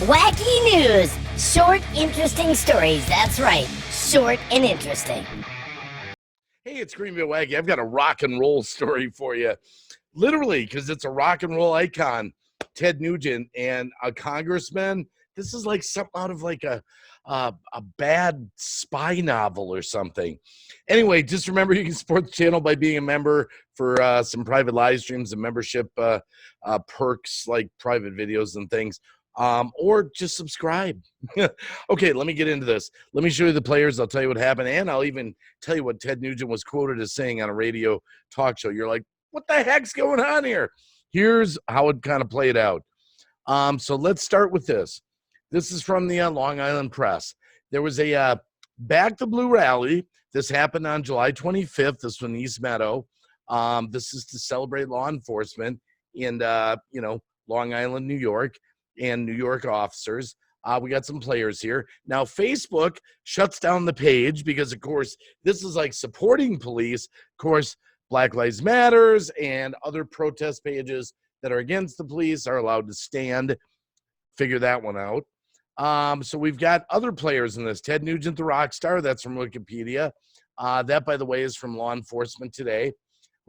Wacky news. Short, interesting stories. That's right. Short and interesting. Hey, it's Green Bay Wacky. I've got a rock and roll story for you. Literally, because it's a rock and roll icon, Ted Nugent, and a congressman. This is like something out of like a bad spy novel or something. Anyway, just remember you can support the channel by being a member for some private live streams and membership perks like private videos and things. Or just subscribe. Okay, let me get into this. Let me show you the players. I'll tell you what happened, and I'll even tell you what Ted Nugent was quoted as saying on a radio talk show. You're like, what the heck's going on here? Here's how it kind of played out. So let's start with this. This is from the Long Island Press. There was a Back the Blue rally. This happened on July 25th. This was in East Meadow. This is to celebrate law enforcement in, Long Island, New York, and New York officers. We got some players here. Now, Facebook shuts down the page because, of course, this is like supporting police. Of course, Black Lives Matters and other protest pages that are against the police are allowed to stand. Figure that one out. So we've got other players in this. Ted Nugent, the rock star. That's from Wikipedia. That, by the way, is from Law Enforcement Today.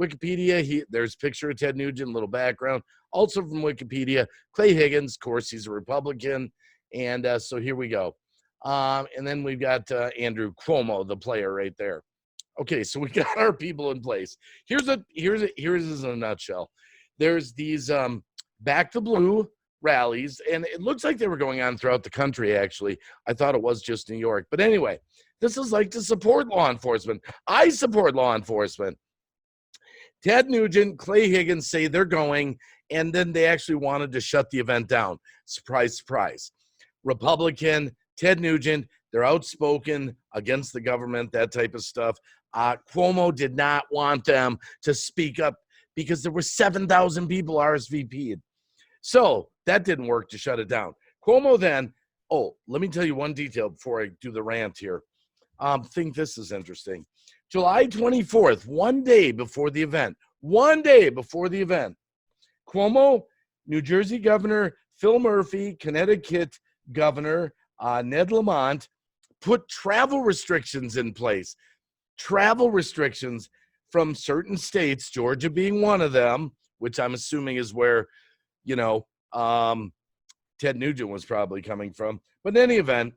Wikipedia, there's a picture of Ted Nugent, little background. Also from Wikipedia, Clay Higgins, of course, he's a Republican. And so here we go. And then we've got Andrew Cuomo, the player right there. Okay, so we got our people in place. Here's in a nutshell. There's these Back the Blue rallies, and it looks like they were going on throughout the country, actually. I thought it was just New York. But anyway, this is like to support law enforcement. I support law enforcement. Ted Nugent, Clay Higgins say they're going, and then they actually wanted to shut the event down. Surprise, surprise. Republican, Ted Nugent, they're outspoken against the government, that type of stuff. Cuomo did not want them to speak up because there were 7,000 people RSVP'd. So that didn't work to shut it down. Cuomo then, let me tell you one detail before I do the rant here. Think this is interesting. July 24th, one day before the event, Cuomo, New Jersey Governor Phil Murphy, Connecticut Governor Ned Lamont put travel restrictions in place. Travel restrictions from certain states, Georgia being one of them, which I'm assuming is where, Ted Nugent was probably coming from. But in any event,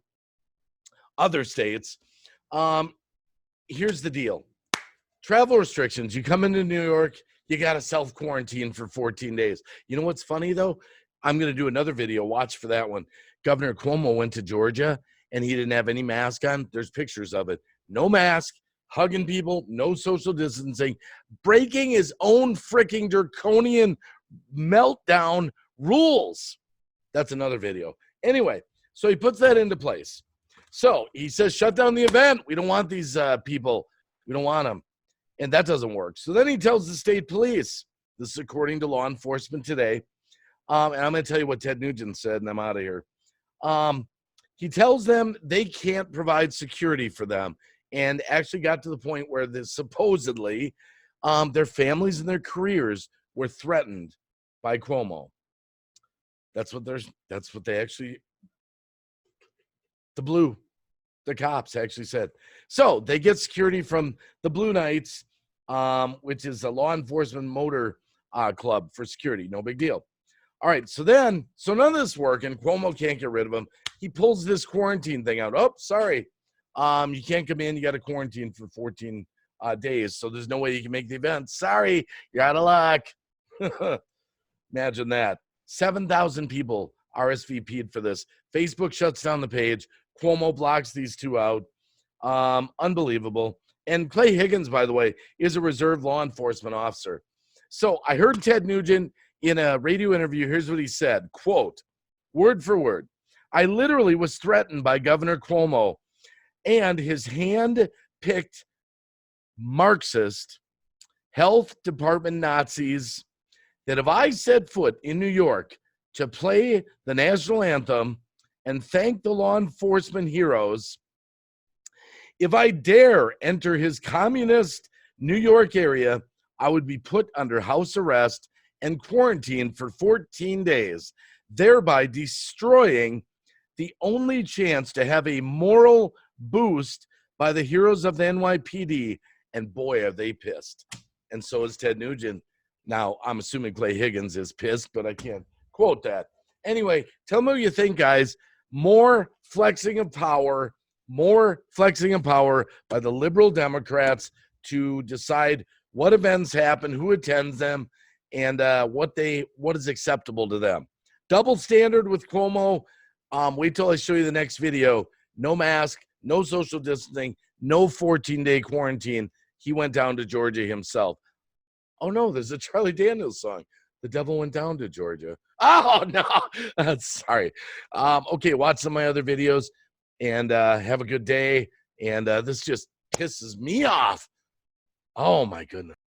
other states, here's the deal. Travel restrictions. You come into New York, you got to self-quarantine for 14 days. You know what's funny, though? I'm going to do another video. Watch for that one. Governor Cuomo went to Georgia, and he didn't have any mask on. There's pictures of it. No mask, hugging people, no social distancing, breaking his own freaking draconian meltdown rules. That's another video. Anyway, so he puts that into place. So he says, shut down the event. We don't want these people. We don't want them. And that doesn't work. So then he tells the state police, this is according to Law Enforcement Today, and I'm going to tell you what Ted Nugent said, and I'm out of here. He tells them they can't provide security for them, and actually got to the point where supposedly their families and their careers were threatened by Cuomo. That's what they actually, the cops actually said. So they get security from the Blue Knights, which is a law enforcement motor club for security. No big deal. All right, so none of this working. Cuomo can't get rid of him. He pulls this quarantine thing out. Oh, sorry. You can't come in. You got to quarantine for 14 days. So there's no way you can make the event. Sorry, you're out of luck. Imagine that. 7,000 people RSVP'd for this. Facebook shuts down the page. Cuomo blocks these two out. Unbelievable. And Clay Higgins, by the way, is a reserve law enforcement officer. So I heard Ted Nugent in a radio interview. Here's what he said, quote, word for word, I literally was threatened by Governor Cuomo and his hand-picked Marxist health department Nazis that if I set foot in New York to play the national anthem and thank the law enforcement heroes, if I dare enter his communist New York area, I would be put under house arrest and quarantined for 14 days. thereby destroying the only chance to have a moral boost by the heroes of the NYPD. And boy, are they pissed. And so is Ted Nugent. Now, I'm assuming Clay Higgins is pissed, but I can't quote that. Anyway, tell me what you think, guys. More flexing of power by the liberal Democrats to decide what events happen, who attends them, and what is acceptable to them. Double standard with Cuomo. Wait till I show you the next video. No mask, no social distancing, no 14-day quarantine. He went down to Georgia himself. Oh, no, there's a Charlie Daniels song. The devil went down to Georgia. Oh, no. Sorry. Okay, watch some of my other videos and have a good day. And this just pisses me off. Oh, my goodness.